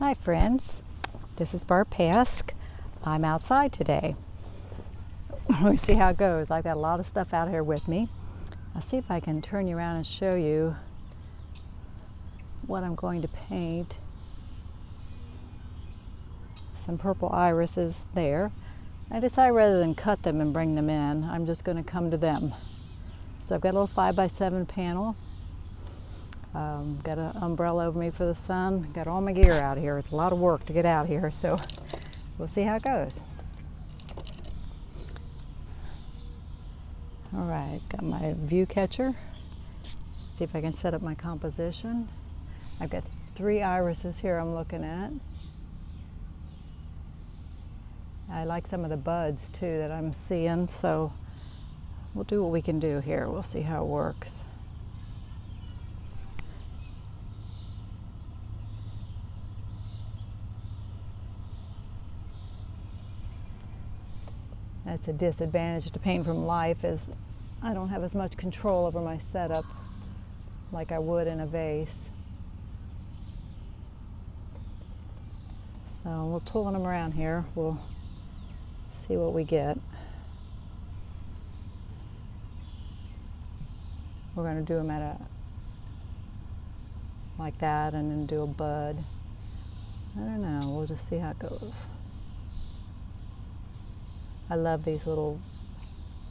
Hi friends, this is Barb Pask. I'm outside today. We'll see how it goes. I've got a lot of stuff out here with me. I'll see if I can turn you around and show you what I'm going to paint. Some purple irises there. I decided rather than cut them and bring them in, I'm just going to come to them. So I've got a little 5x7 panel. Got an umbrella over me for the sun. Got all my gear out here. It's a lot of work to get out here, so we'll see how it goes. All right, got my view catcher. See if I can set up my composition. I've got 3 irises here I'm looking at. I like some of the buds too that I'm seeing, so we'll do what we can do here. We'll see how it works. That's a disadvantage to paint from life, is I don't have as much control over my setup like I would in a vase. So we're pulling them around here. We'll see what we get. We're going to do them at a like that and then do a bud. I don't know, we'll just see how it goes. I love these little,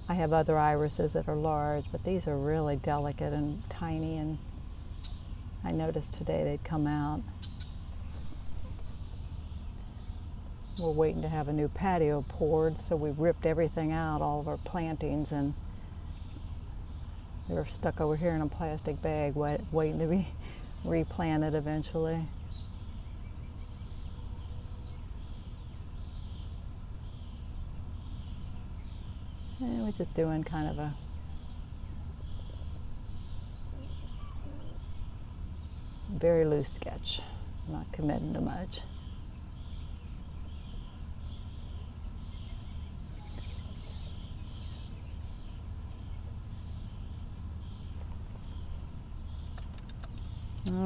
I have other irises that are large, but these are really delicate and tiny, and I noticed today they'd come out. We're waiting to have a new patio poured, so we ripped everything out, all of our plantings, and they're stuck over here in a plastic bag waiting to be replanted eventually. And we're just doing kind of a very loose sketch. I'm not committing to much.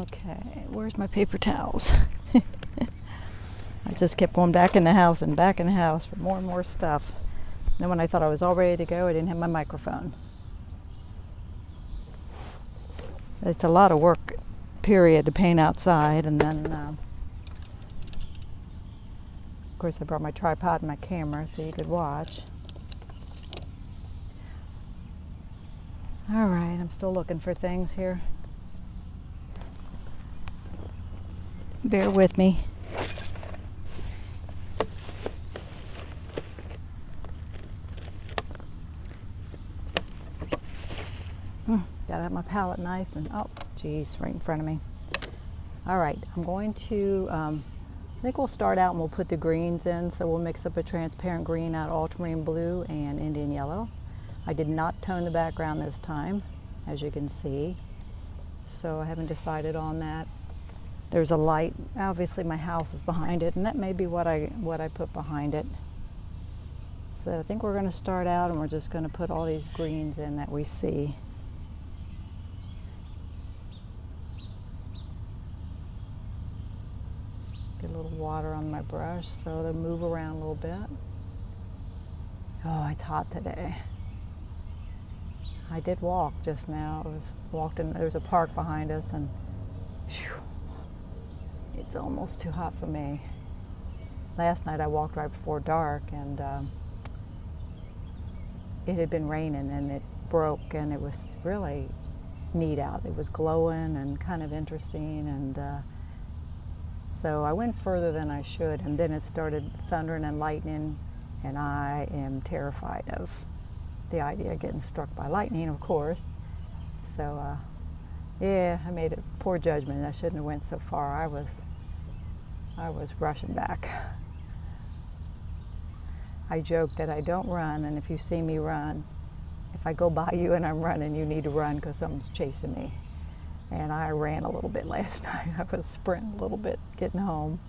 Okay, where's my paper towels? I just kept going back in the house and back in the house for more and more stuff. Then when I thought I was all ready to go, I didn't have my microphone. It's a lot of work, period, to paint outside. And then, of course, I brought my tripod and my camera so you could watch. All right, I'm still looking for things here. Bear with me. Gotta have my palette knife, and oh geez, right in front of me. All right, I'm going to, I think we'll start out and we'll put the greens in. So we'll mix up a transparent green out of ultramarine blue and Indian yellow. I did not tone the background this time, as you can see. So I haven't decided on that. There's a light, obviously my house is behind it, and that may be what I put behind it. So I think we're gonna start out and we're just gonna put all these greens in that we see. Get a little water on my brush so they'll move around a little bit. Oh, it's hot today. I did walk just now. I walked in, there's a park behind us, and whew, it's almost too hot for me. Last night I walked right before dark, and it had been raining and it broke, and it was really neat out. It was glowing and kind of interesting, and so I went further than I should, and then it started thundering and lightning, and I am terrified of the idea of getting struck by lightning, of course. So yeah, I made a poor judgment. I shouldn't have went so far. I was rushing back. I joke that I don't run, and if you see me run, if I go by you and I'm running, you need to run because someone's chasing me. And I ran a little bit last night. I was sprinting a little bit getting home.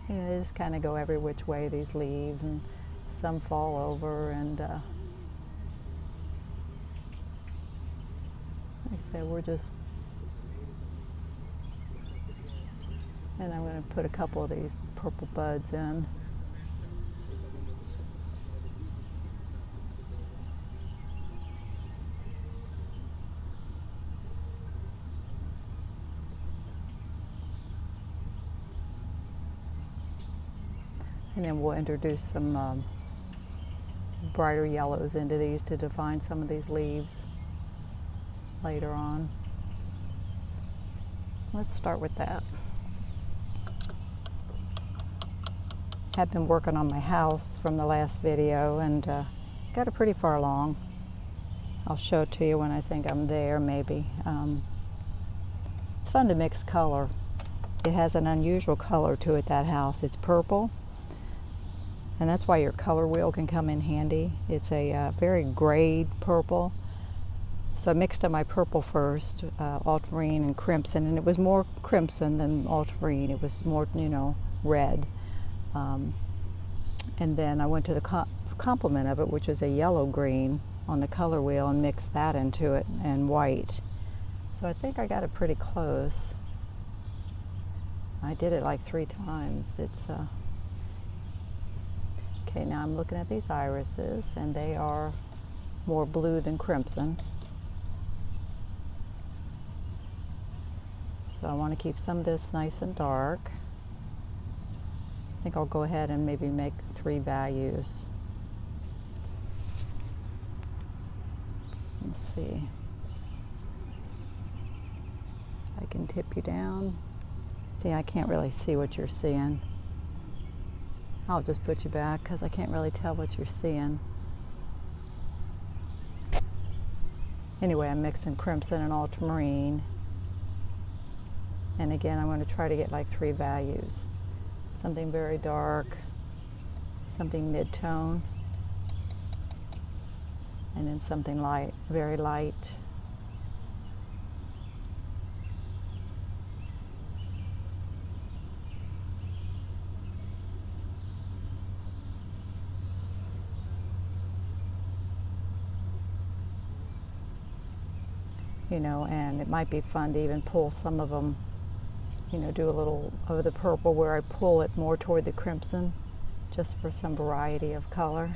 Yeah, they just kind of go every which way, these leaves, and some fall over, and So we're just, and I'm going to put a couple of these purple buds in. And then we'll introduce some brighter yellows into these to define some of these leaves later on. Let's start with that. I've been working on my house from the last video and got it pretty far along. I'll show it to you when I think I'm there, maybe. It's fun to mix color. It has an unusual color to it, that house. It's purple. And that's why your color wheel can come in handy. It's a very grayed purple. So I mixed up my purple first, ultramarine and crimson, and it was more crimson than ultramarine. It was more, you know, red. And then I went to the complement of it, which is a yellow-green on the color wheel, and mixed that into it, and white. So I think I got it pretty close. I did it like 3 times. It's okay, now I'm looking at these irises, and they are more blue than crimson. So I want to keep some of this nice and dark. I think I'll go ahead and maybe make 3 values. Let's see. I can tip you down. See, I can't really see what you're seeing. I'll just put you back because I can't really tell what you're seeing. Anyway, I'm mixing crimson and ultramarine. And again, I'm going to try to get like 3 values. Something very dark, something mid-tone, and then something light, very light. You know, and it might be fun to even pull some of them, you know, do a little of the purple where I pull it more toward the crimson, just for some variety of color.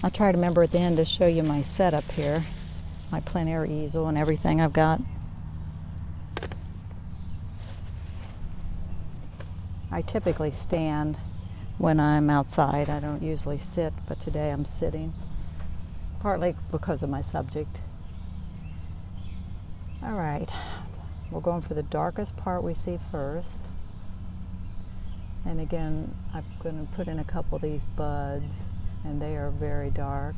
I'll try to remember at the end to show you my setup here, my plein air easel and everything I've got. I typically stand when I'm outside. I don't usually sit, but today I'm sitting, partly because of my subject. All right, we're going for the darkest part we see first. And again, I'm going to put in a couple of these buds, and they are very dark.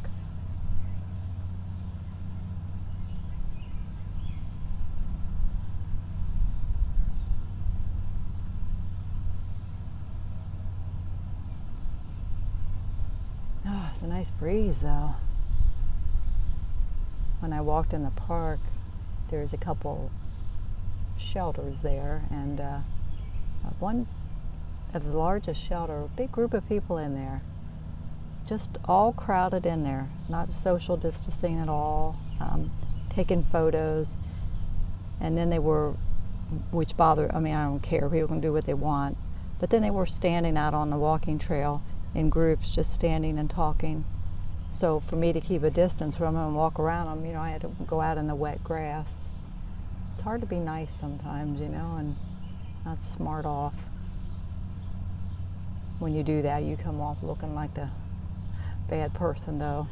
Oh, it's a nice breeze though. When I walked in the park, there's a couple shelters there, and one of the largest shelter, a big group of people in there, just all crowded in there, not social distancing at all, taking photos. And then they were, which bothered, I mean, I don't care, people can do what they want, but then they were standing out on the walking trail in groups, just standing and talking. So for me to keep a distance from them and walk around them, you know, I had to go out in the wet grass. It's hard to be nice sometimes, you know, and not smart off. When you do that, you come off looking like the bad person, though.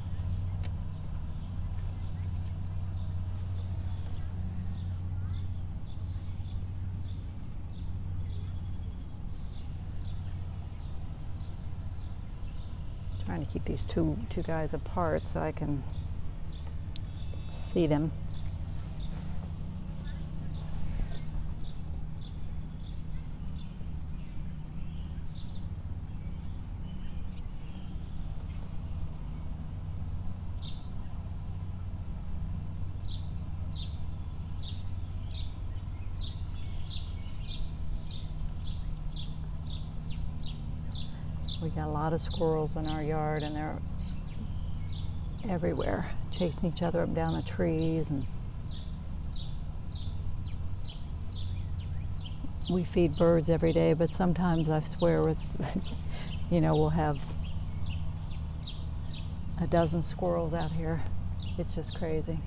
Trying to keep these two guys apart so I can see them. We got a lot of squirrels in our yard, and they're everywhere, chasing each other up down the trees. And we feed birds every day, but sometimes I swear it's, we'll have a dozen squirrels out here. It's just crazy.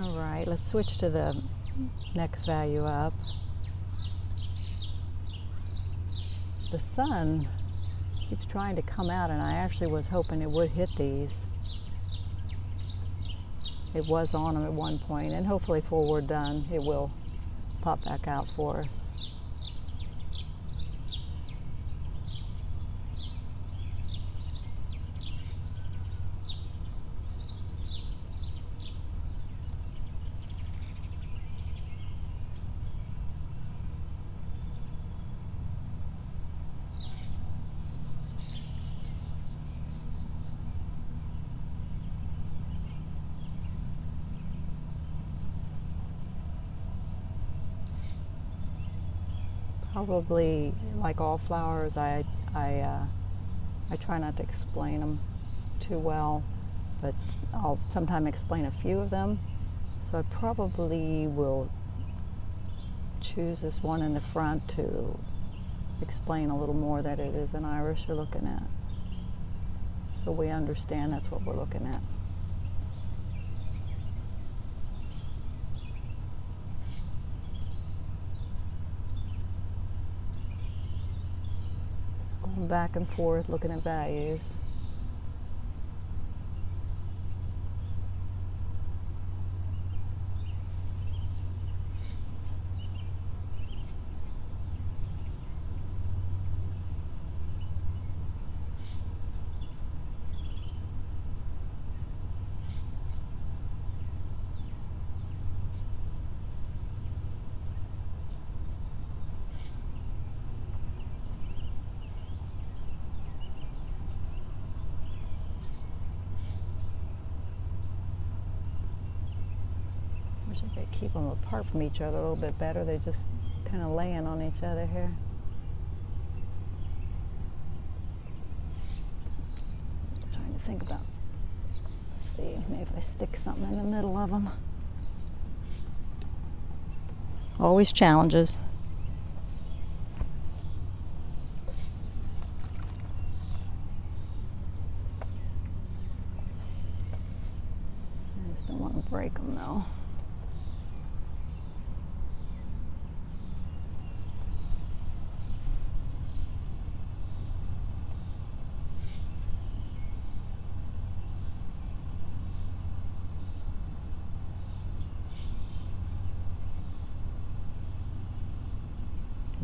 All right, let's switch to the next value up. The sun keeps trying to come out, and I actually was hoping it would hit these. It was on them at one point, and hopefully before we're done, it will pop back out for us. Probably, like all flowers, I try not to explain them too well, but I'll sometimes explain a few of them. So I probably will choose this one in the front to explain a little more that it is an iris you're looking at, so we understand that's what we're looking at. Going back and forth looking at values. Wish I could keep them apart from each other a little bit better. They're just kind of laying on each other here. I'm trying to think about, let's see, maybe if I stick something in the middle of them. Always challenges. I just don't want to break them though.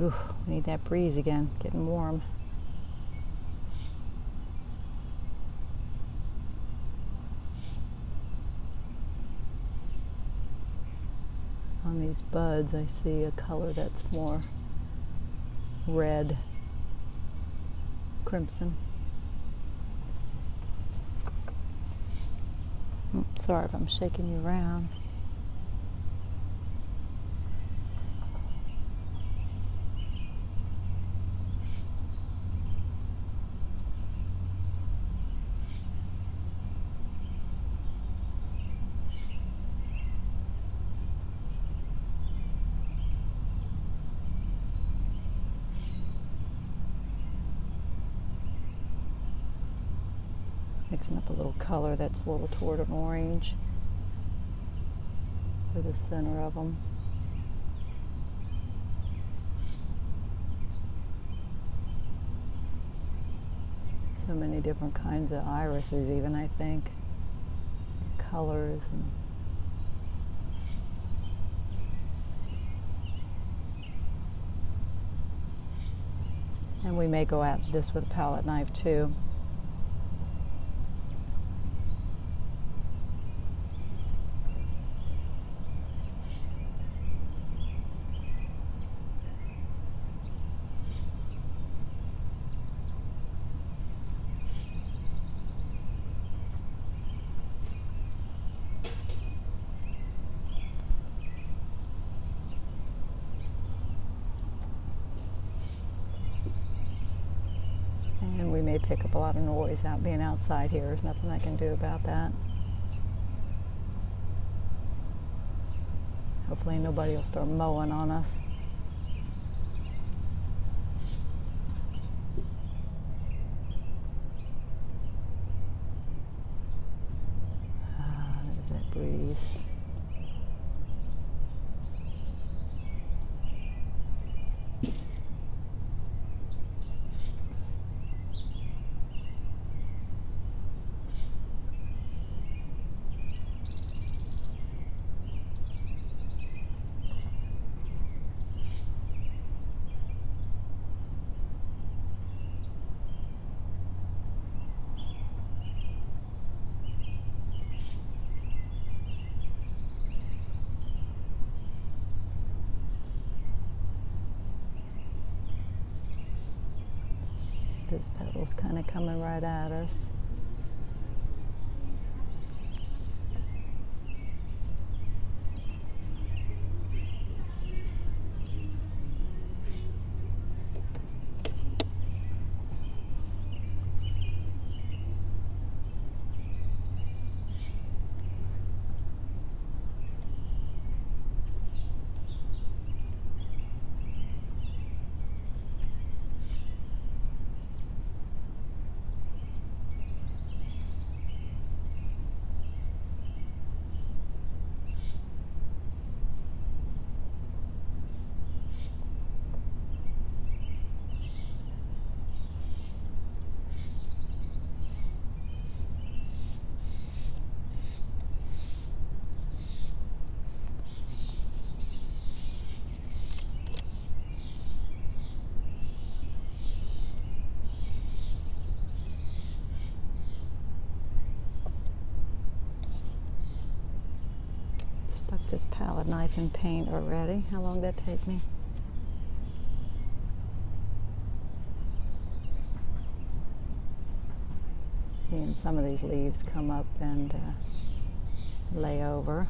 Ooh, we need that breeze again, getting warm. On these buds, I see a color that's more red, crimson. Sorry if I'm shaking you around. Mixing up a little color that's a little toward an orange for the center of them. So many different kinds of irises even, I think. Colors and we may go at this with a palette knife too. may pick up a lot of noise out being outside here. There's nothing I can do about that. Hopefully nobody will start mowing on us. There's that breeze. This petal's kind of coming right at us. Stuck this palette knife in paint already. How long did that take me? Seeing some of these leaves come up and lay over.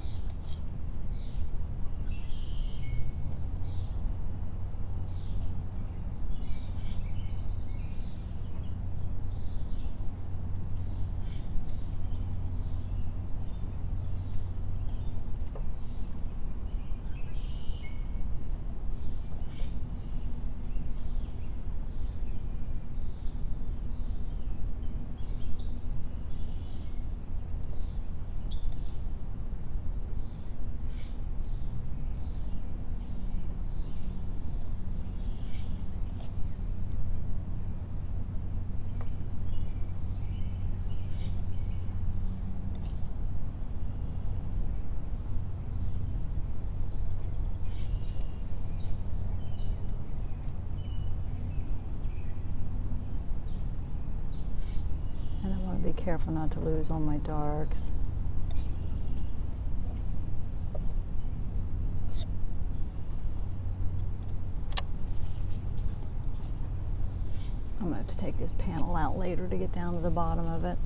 Be careful not to lose all my darks. I'm going to have to take this panel out later to get down to the bottom of it.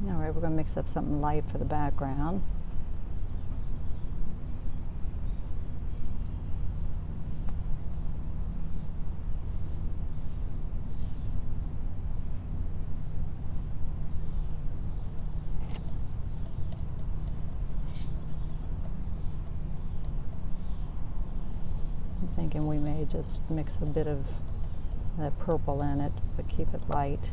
All right, we're going to mix up something light for the background. thinking we may just mix a bit of that purple in it, but keep it light.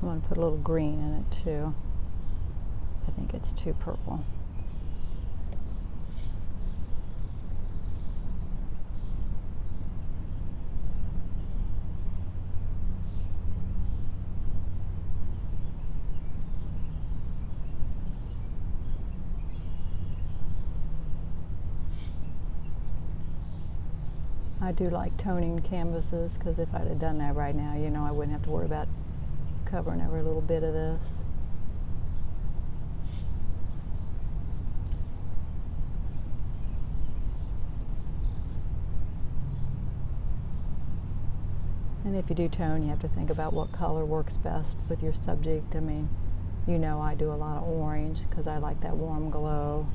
I want to put a little green in it too. I think it's too purple. I do like toning canvases because if I'd have done that right now, you know, I wouldn't have to worry about covering every little bit of this. And if you do tone, you have to think about what color works best with your subject. I mean, you know, I do a lot of orange because I like that warm glow.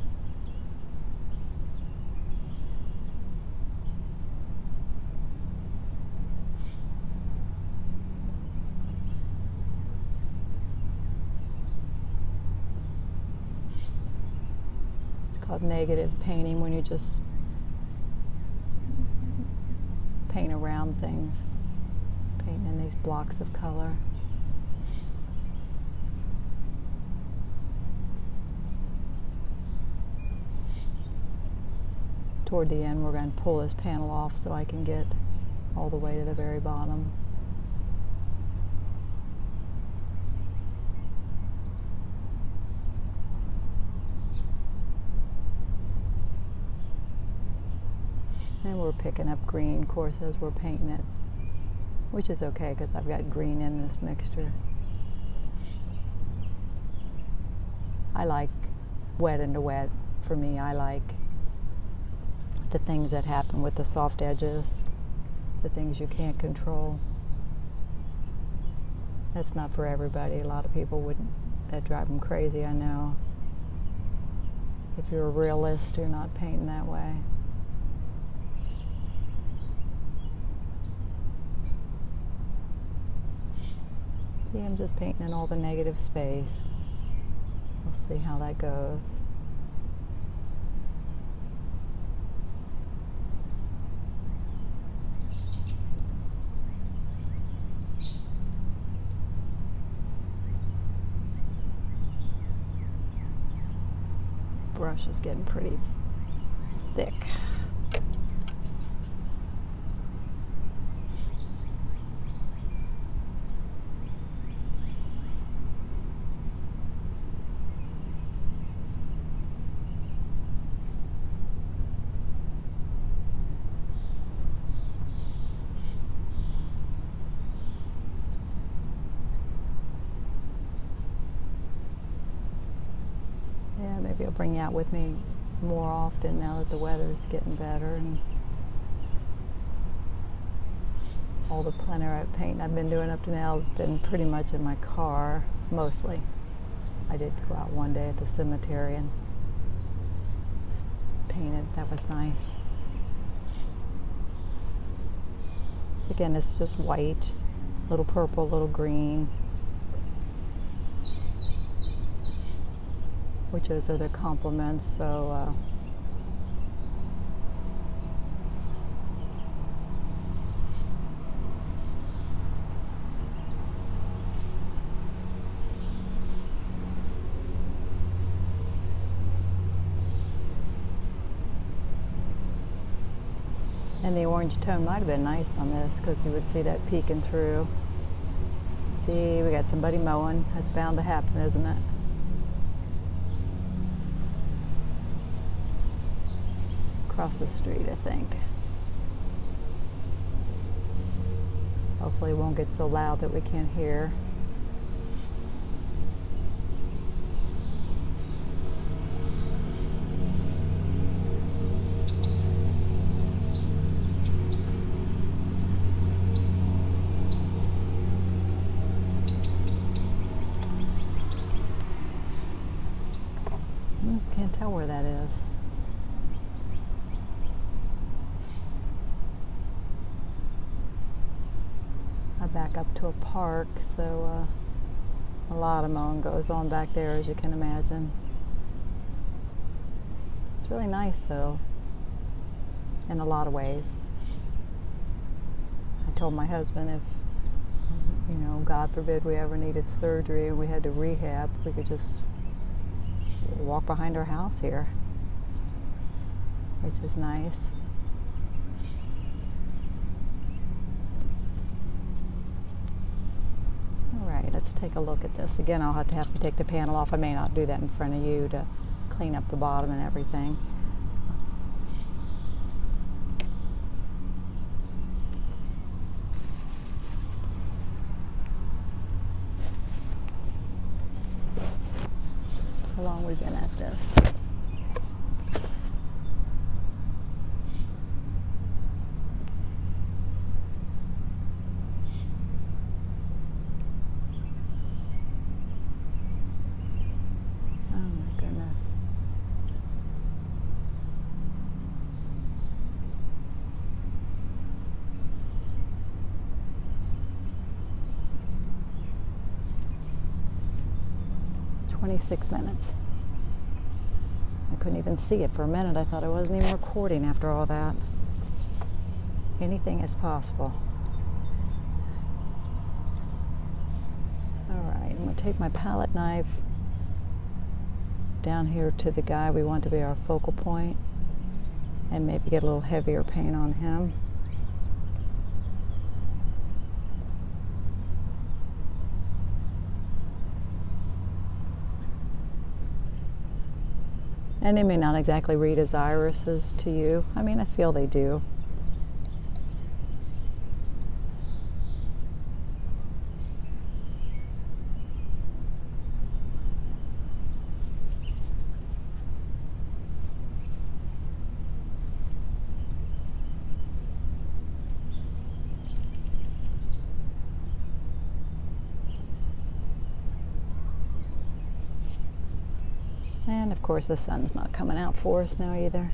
Called negative painting, when you just paint around things, painting in these blocks of color. Toward the end, we're going to pull this panel off so I can get all the way to the very bottom. And we're picking up green, of course, as we're painting it, which is okay because I've got green in this mixture. I like wet into wet. For me, I like the things that happen with the soft edges, the things you can't control. That's not for everybody. A lot of people wouldn't, that drive them crazy, I know. If you're a realist, you're not painting that way. See, I'm just painting in all the negative space. We'll see how that goes. Brush is getting pretty thick. Yeah, maybe I'll bring you out with me more often now that the weather is getting better, and all the plein air painting I've been doing up to now has been pretty much in my car, mostly. I did go out one day at the cemetery and paint it. That was nice. So again, it's just white, a little purple, a little green, which those are the complements. So and the orange tone might have been nice on this because you would see that peeking through. See, we got somebody mowing. That's bound to happen, isn't it? Across the street, I think. Hopefully it won't get so loud that we can't hear. tell where that is. I back up to a park, so a lot of mowing goes on back there, as you can imagine. It's really nice though, in a lot of ways. I told my husband if, you know, God forbid we ever needed surgery and we had to rehab, we could just walk behind our house here, which is nice. All right, let's take a look at this. Again, I'll have to take the panel off. I may not do that in front of you to clean up the bottom and everything. How long we've been at this? Oh my goodness. "26 minutes. I couldn't even see it for a minute. I thought I wasn't even recording after all that. Anything is possible. All right, I'm going to take my palette knife down here to the guy we want to be our focal point and maybe get a little heavier paint on him. And they may not exactly read as irises to you. I mean, I feel they do. And of course the sun's not coming out for us now either.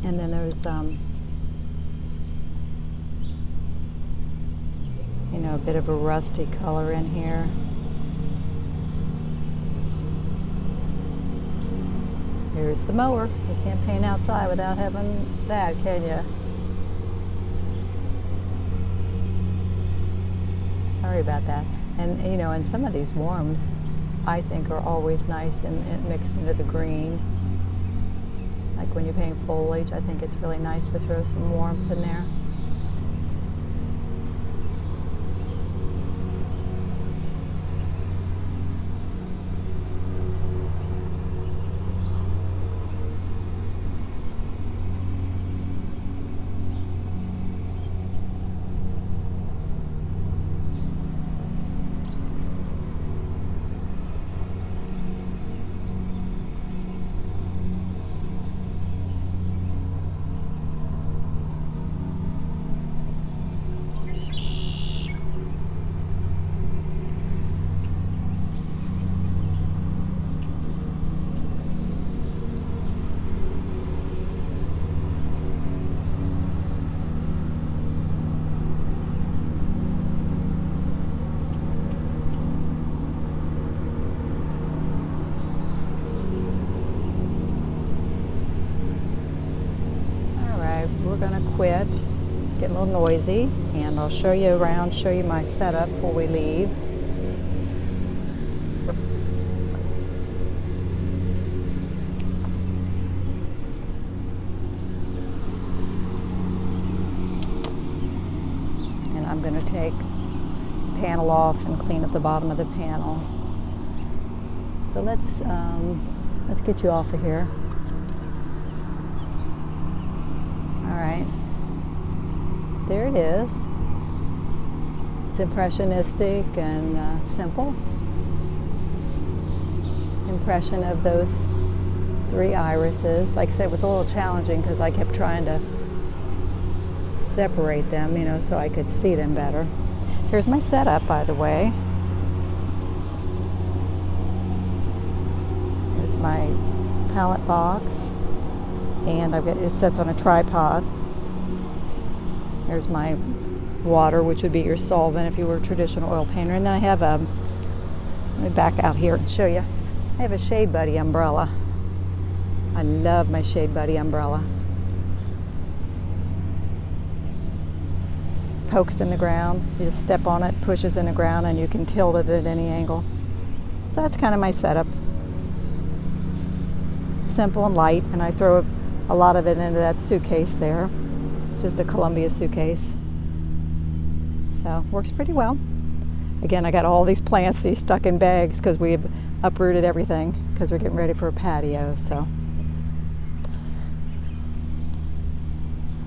And then there's, you know, a bit of a rusty color in here. Here's the mower. You can't paint outside without having that, can you? Sorry about that. And, you know, and some of these warms, I think, are always nice and mixed into the green. Like when you paint foliage, I think it's really nice to throw some warmth in there. quit. It's getting a little noisy, and I'll show you around, show you my setup before we leave. And I'm going to take the panel off and clean up the bottom of the panel. So let's get you off of here. All right, there it is. It's impressionistic and simple. Impression of those 3 irises. Like I said, it was a little challenging because I kept trying to separate them, you know, so I could see them better. Here's my setup, by the way. Here's my palette box, and it sits on a tripod. There's my water, which would be your solvent if you were a traditional oil painter. And then I have let me back out here and show you. I have a Shade Buddy umbrella. I love my Shade Buddy umbrella. Pokes in the ground. You just step on it, pushes in the ground, and you can tilt it at any angle. So that's kind of my setup. Simple and light, and I throw a lot of it into that suitcase there. It's just a Columbia suitcase. So works pretty well. Again, I got all these plants stuck in bags because we've uprooted everything because we're getting ready for a patio. So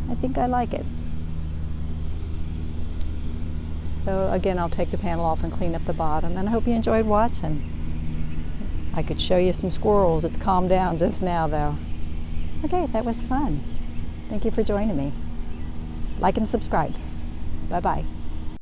I think I like it. So again, I'll take the panel off and clean up the bottom, and I hope you enjoyed watching. I could show you some squirrels. It's calmed down just now though. Okay, that was fun. Thank you for joining me. Like and subscribe. Bye-bye.